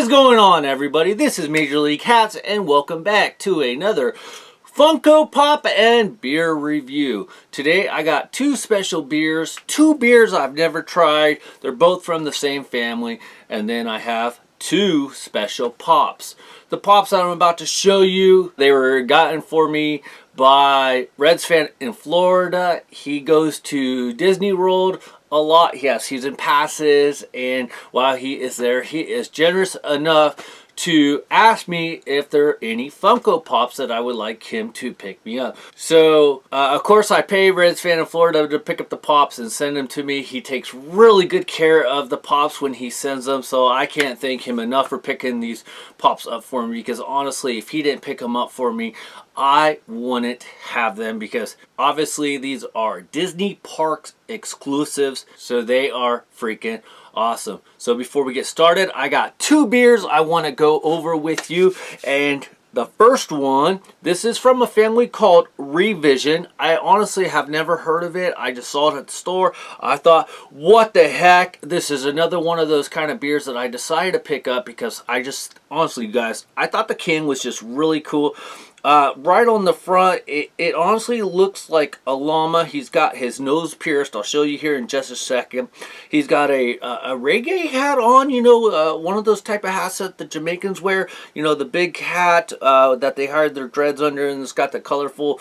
is going on, everybody? This is Major League Hatz, and welcome back to another Funko Pop and beer review. Today I got two special beers, two beers I've never tried. They're both from the same family, and then I have two special pops. The pops that I'm about to show you, they were gotten for me by Reds fan in Florida. He goes to Disney World a lot. He has season passes, and while he is there, he is generous enough to ask me if there are any Funko Pops that I would like him to pick me up. So, of course, I pay Reds fan in Florida to pick up the Pops and send them to me. He takes really good care of the Pops when he sends them, so I can't thank him enough for picking these Pops up for me, because honestly, if he didn't pick them up for me, I wouldn't have them, because obviously these are Disney Parks exclusives, so they are freaking awesome. So before we get started, I got two beers I want to go over with you. And the first one, this is from a family called Revision. I honestly have never heard of it. I just saw it at the store. I thought, what the heck? This is another one of those kind of beers that I decided to pick up because I just, honestly, guys, I thought the can was just really cool. Right on the front, it honestly looks like a llama. He's got his nose pierced. I'll show you here in just a second. He's got a reggae hat on, you know, one of those type of hats that the Jamaicans wear. You know, the big hat that they hide their dreads under, and it's got the colorful,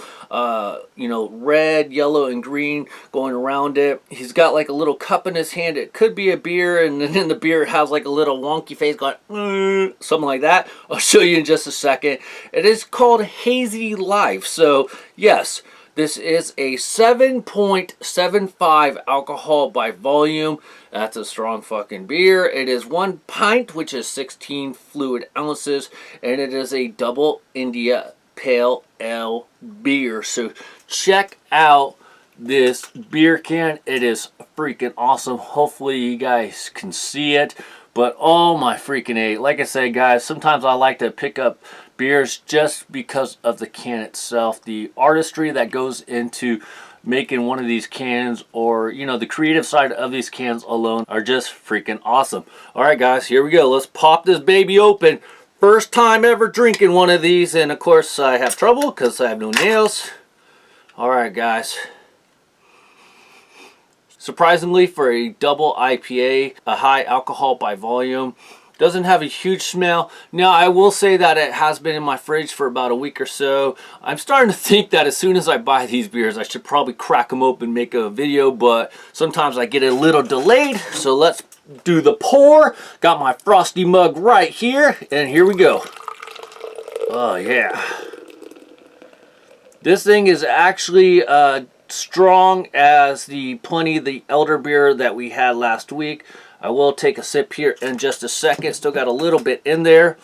you know, red, yellow, and green going around it. He's got like a little cup in his hand. It could be a beer, and then the beer has like a little wonky face going, something like that. I'll show you in just a second. It is called Hazy Life. So yes, this is a 7.75 alcohol by volume. That's a strong fucking beer. It is 1 pint, which is 16 fluid ounces, and it is a double India Pale Ale beer. So check out this beer can. It is freaking awesome. Hopefully you guys can see it. But oh my freaking A. Like I said, guys, sometimes I like to pick up beers just because of the can itself. The artistry that goes into making one of these cans, or, you know, the creative side of these cans alone are just freaking awesome. Alright guys, here we go. Let's pop this baby open. First time ever drinking one of these, and of course I have trouble because I have no nails. Alright guys. Surprisingly, for a double IPA, a high alcohol by volume, doesn't have a huge smell. Now, I will say that it has been in my fridge for about a week or so. I'm starting to think that as soon as I buy these beers, I should probably crack them open and make a video, but sometimes I get a little delayed. So let's do the pour. Got my frosty mug right here, and here we go. Oh, yeah. This thing is actually strong as the elder beer that we had last week. I will take a sip here in just a second. Still got a little bit in there.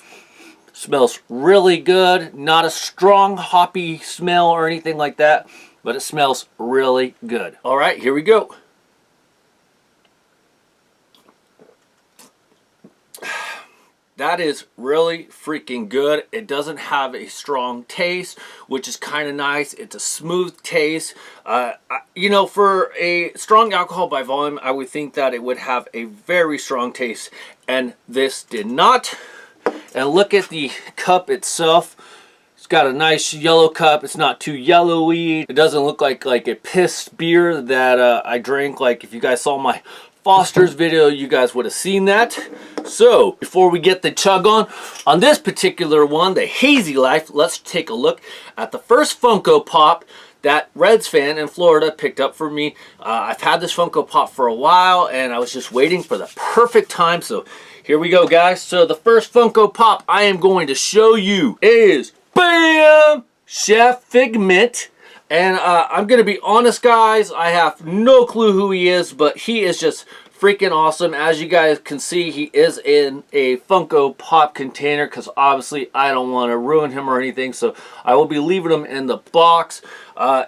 Smells really good. Not a strong hoppy smell or anything like that, but it smells really good. All right, here we go. That is really freaking good. It doesn't have a strong taste, which is kind of nice. It's a smooth taste. You know, for a strong alcohol by volume, I would think that it would have a very strong taste, and this did not. And look at the cup itself. It's got a nice yellow cup. It's not too yellowy. It doesn't look like a piss beer that I drank. Like if you guys saw my Foster's video, you guys would have seen that. So before we get the chug on this particular one, the Hazy Life, let's take a look at the first Funko Pop that Reds fan in Florida picked up for me. I've had this Funko Pop for a while, and I was just waiting for the perfect time. So here we go, guys. So the first Funko Pop I am going to show you is, bam, Chef Figment. And I'm going to be honest, guys, I have no clue who he is, but he is just freaking awesome. As you guys can see, he is in a Funko Pop container because obviously I don't want to ruin him or anything, so I will be leaving him in the box.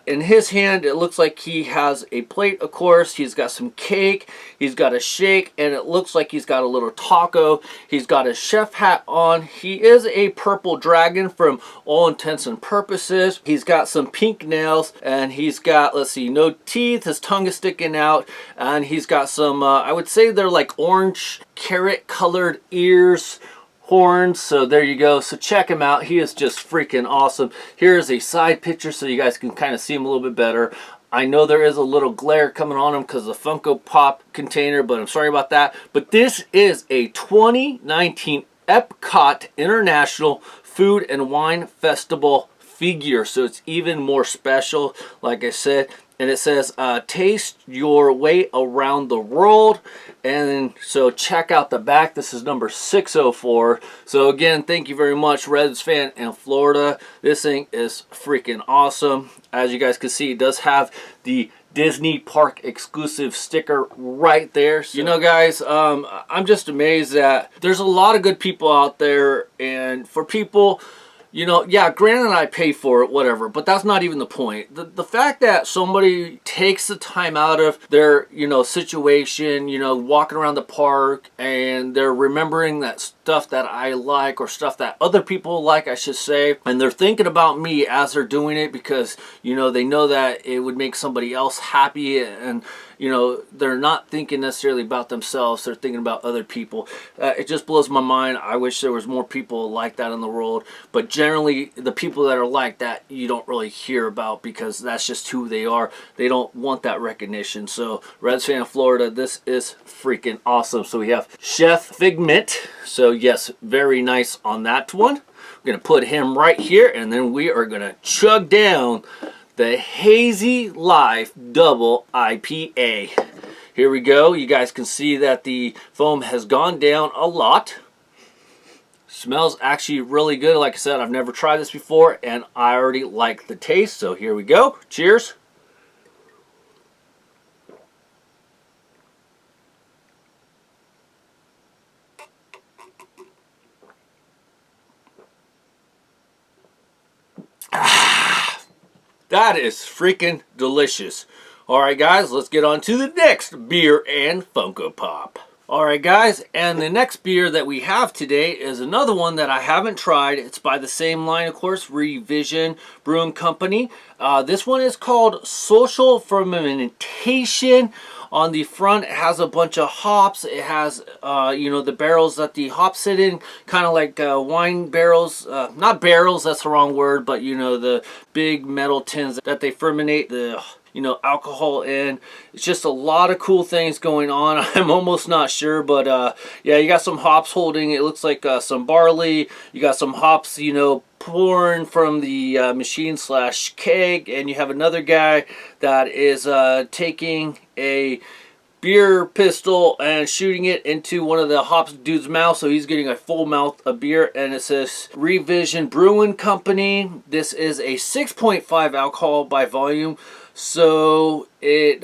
In his hand, it looks like he has a plate, of course. He's got some cake. He's got a shake, and it looks like he's got a little taco. He's got a chef hat on. He is a purple dragon from all intents and purposes. He's got some pink nails, and he's got, let's see, no teeth. His tongue is sticking out, and he's got some, I would say they're like orange carrot colored ears, horns. So there you go. So check him out. He is just freaking awesome. Here is a side picture so you guys can kind of see him a little bit better. I know there is a little glare coming on him because of the Funko Pop container, but I'm sorry about that. But this is a 2019 Epcot International Food and Wine Festival figure, so it's even more special, like I said. And it says taste your way around the world. And so check out the back. This is number 604. So again, thank you very much, Reds fan in Florida. This thing is freaking awesome. As you guys can see, it does have the Disney Park exclusive sticker right there. So, you know, guys, I'm just amazed that there's a lot of good people out there, and for people, you know, yeah, granted I pay for it, whatever, but that's not even the point. The fact that somebody takes the time out of their, you know, situation, you know, walking around the park, and they're remembering that stuff that I like, or stuff that other people like, I should say, and they're thinking about me as they're doing it because, you know, they know that it would make somebody else happy, and you know, they're not thinking necessarily about themselves, they're thinking about other people. It just blows my mind. I wish there was more people like that in the world, but generally the people that are like that you don't really hear about because that's just who they are. They don't want that recognition. So Reds fan of Florida, this is freaking awesome. So we have Chef Figment. So yes, very nice on that one. We're gonna put him right here, and then we are gonna chug down the Hazy Life Double IPA. Here we go. You guys can see that the foam has gone down a lot. Smells actually really good. Like I said, I've never tried this before, and I already like the taste. So here we go. Cheers. That is freaking delicious. Alright guys, let's get on to the next beer and Funko Pop. Alright guys, and the next beer that we have today is another one that I haven't tried. It's by the same line, of course, Revision Brewing Company. This one is called Social Fermentation. On the front, it has a bunch of hops. It has, you know, the barrels that the hops sit in, kind of like wine barrels. Not barrels, that's the wrong word, but, you know, the big metal tins that they fermentate the, you know, alcohol in. It's just a lot of cool things going on. I'm almost not sure, but yeah, you got some hops holding. It looks like some barley. You got some hops, you know, pouring from the machine slash keg, and you have another guy that is taking a beer pistol and shooting it into one of the hops dude's mouth, so he's getting a full mouth of beer. And it says Revision Brewing Company. This is a 6.5 alcohol by volume, so it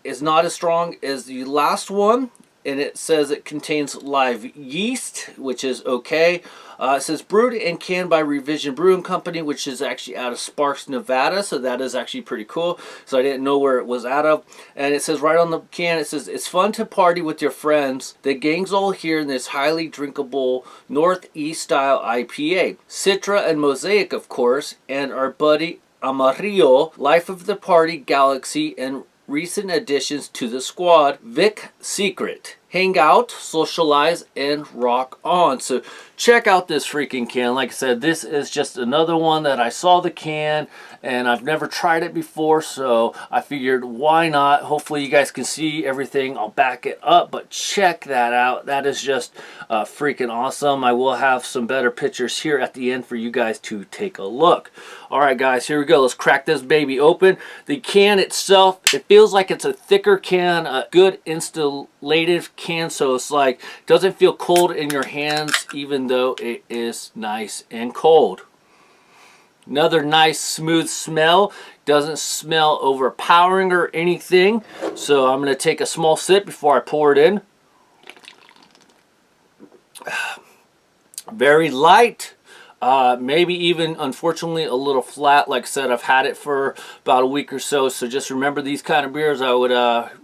is not as strong as the last one, and it says it contains live yeast, which is okay. It says brewed and canned by Revision Brewing Company, which is actually out of Sparks, Nevada. So that is actually pretty cool. So I didn't know where it was out of. And it says right on the can, it says, it's fun to party with your friends. The gang's all here in this highly drinkable Northeast style IPA. Citra and Mosaic, of course, and our buddy Amarillo, Life of the Party, Galaxy, and recent additions to the squad, Vic Secret. Hang out, socialize, and rock on. So check out this freaking can. Like I said, this is just another one that I saw the can, and I've never tried it before, so I figured why not. Hopefully you guys can see everything. I'll back it up, but check that out. That is just freaking awesome. I will have some better pictures here at the end for you guys to take a look. Alright guys, here we go. Let's crack this baby open. The can itself, it feels like it's a thicker can, a good installative can, so it's like, doesn't feel cold in your hands even though it is nice and cold. Another nice smooth smell. Doesn't smell overpowering or anything. So I'm going to take a small sip before I pour it in. Very light. Maybe even, unfortunately, a little flat. Like I said, I've had it for about a week or so. So just remember, these kind of beers I would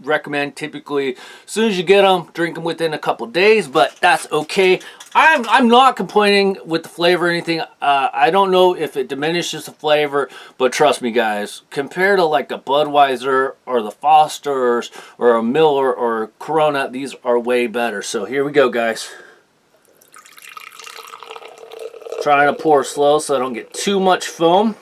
recommend typically, as soon as you get them, drink them within a couple days. But that's okay. I'm not complaining with the flavor or anything. I don't know if it diminishes the flavor, but trust me guys, compared to like a Budweiser or the Foster's or a Miller or Corona, these are way better. So here we go guys. Trying to pour slow so I don't get too much foam.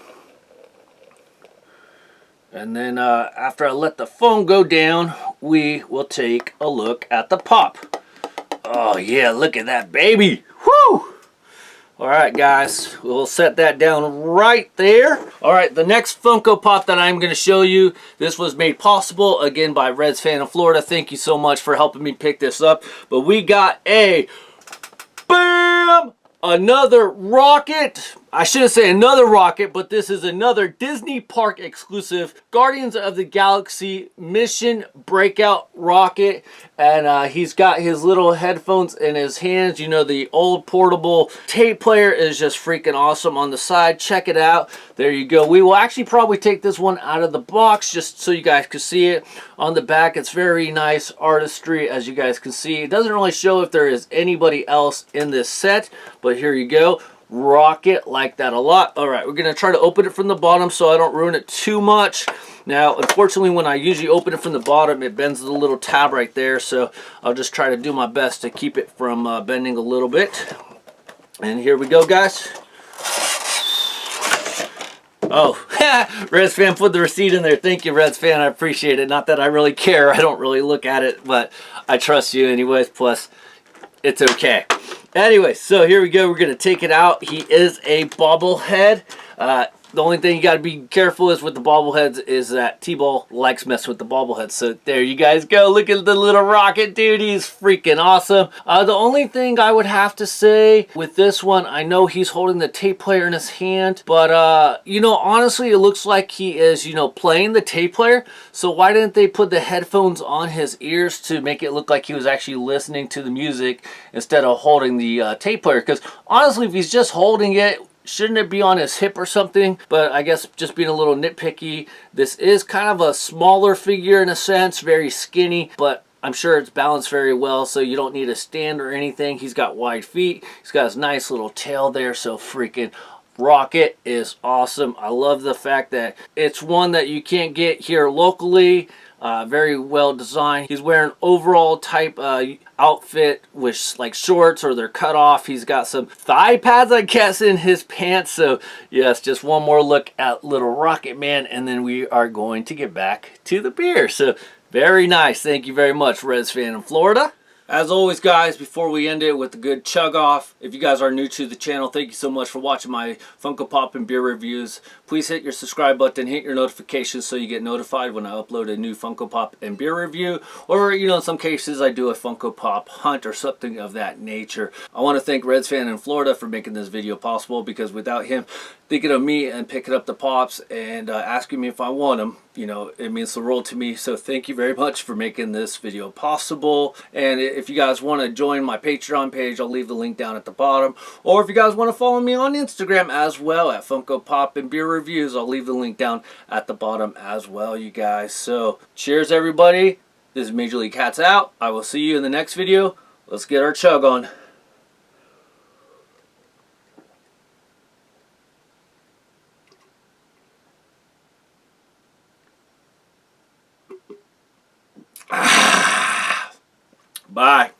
And then after I let the foam go down, we will take a look at the pop. Oh yeah, look at that baby. Woo! Alright guys, we'll set that down right there. Alright, the next Funko Pop that I'm going to show you, this was made possible again by Reds Fan in Florida. Thank you so much for helping me pick this up. But we got a BAM! Another rocket. I shouldn't say another rocket, but this is another Disney Park exclusive Guardians of the Galaxy Mission Breakout rocket. And he's got his little headphones in his hands. You know, the old portable tape player is just freaking awesome on the side. Check it out. There you go. We will actually probably take this one out of the box just so you guys can see it. On the back, it's very nice artistry, as you guys can see. It doesn't really show if there is anybody else in this set, but here you go. Rocket, like that a lot. Alright, we're going to try to open it from the bottom so I don't ruin it too much. Now, unfortunately, when I usually open it from the bottom, it bends the little tab right there, so I'll just try to do my best to keep it from bending a little bit. And here we go, guys. Oh, Reds Fan put the receipt in there. Thank you, Reds Fan. I appreciate it. Not that I really care. I don't really look at it, but I trust you anyways. Plus, it's okay. Anyway, so here we go. We're going to take it out. He is a bobblehead. The only thing you got to be careful is with the bobbleheads is that T-Ball likes mess with the bobbleheads. So there you guys go. Look at the little rocket, dude. He's freaking awesome. The only thing I would have to say with this one, I know he's holding the tape player in his hand, but you know, honestly, it looks like he is, you know, playing the tape player. So why didn't they put the headphones on his ears to make it look like he was actually listening to the music instead of holding the tape player? Because honestly, if he's just holding it, shouldn't it be on his hip or something? But I guess just being a little nitpicky, this is kind of a smaller figure in a sense, very skinny, but I'm sure it's balanced very well, so you don't need a stand or anything. He's got wide feet. He's got his nice little tail there, so freaking rocket is awesome. I love the fact that it's one that you can't get here locally. Very well designed. He's wearing overall type outfit with like shorts, or they're cut off. He's got some thigh pads, I guess, in his pants. So yes, just one more look at little Rocket Man, and then we are going to get back to the beer. So very nice. Thank you very much, Reds Fan in Florida. As always, guys, before we end it with a good chug off, if you guys are new to the channel, thank you so much for watching my Funko Pop and beer reviews. Please hit your subscribe button, hit your notifications so you get notified when I upload a new Funko Pop and beer review. Or, you know, in some cases, I do a Funko Pop hunt or something of that nature. I want to thank Reds Fan in Florida for making this video possible, because without him thinking of me and picking up the Pops and asking me if I want them, you know, it means the world to me. So thank you very much for making this video possible. And if you guys want to join my Patreon page, I'll leave the link down at the bottom. Or if you guys want to follow me on Instagram as well at Funko Pop and Beer Reviews, I'll leave the link down at the bottom as well, you guys. So cheers, everybody. This is Major League Hatz out. I will see you in the next video. Let's get our chug on. Bye.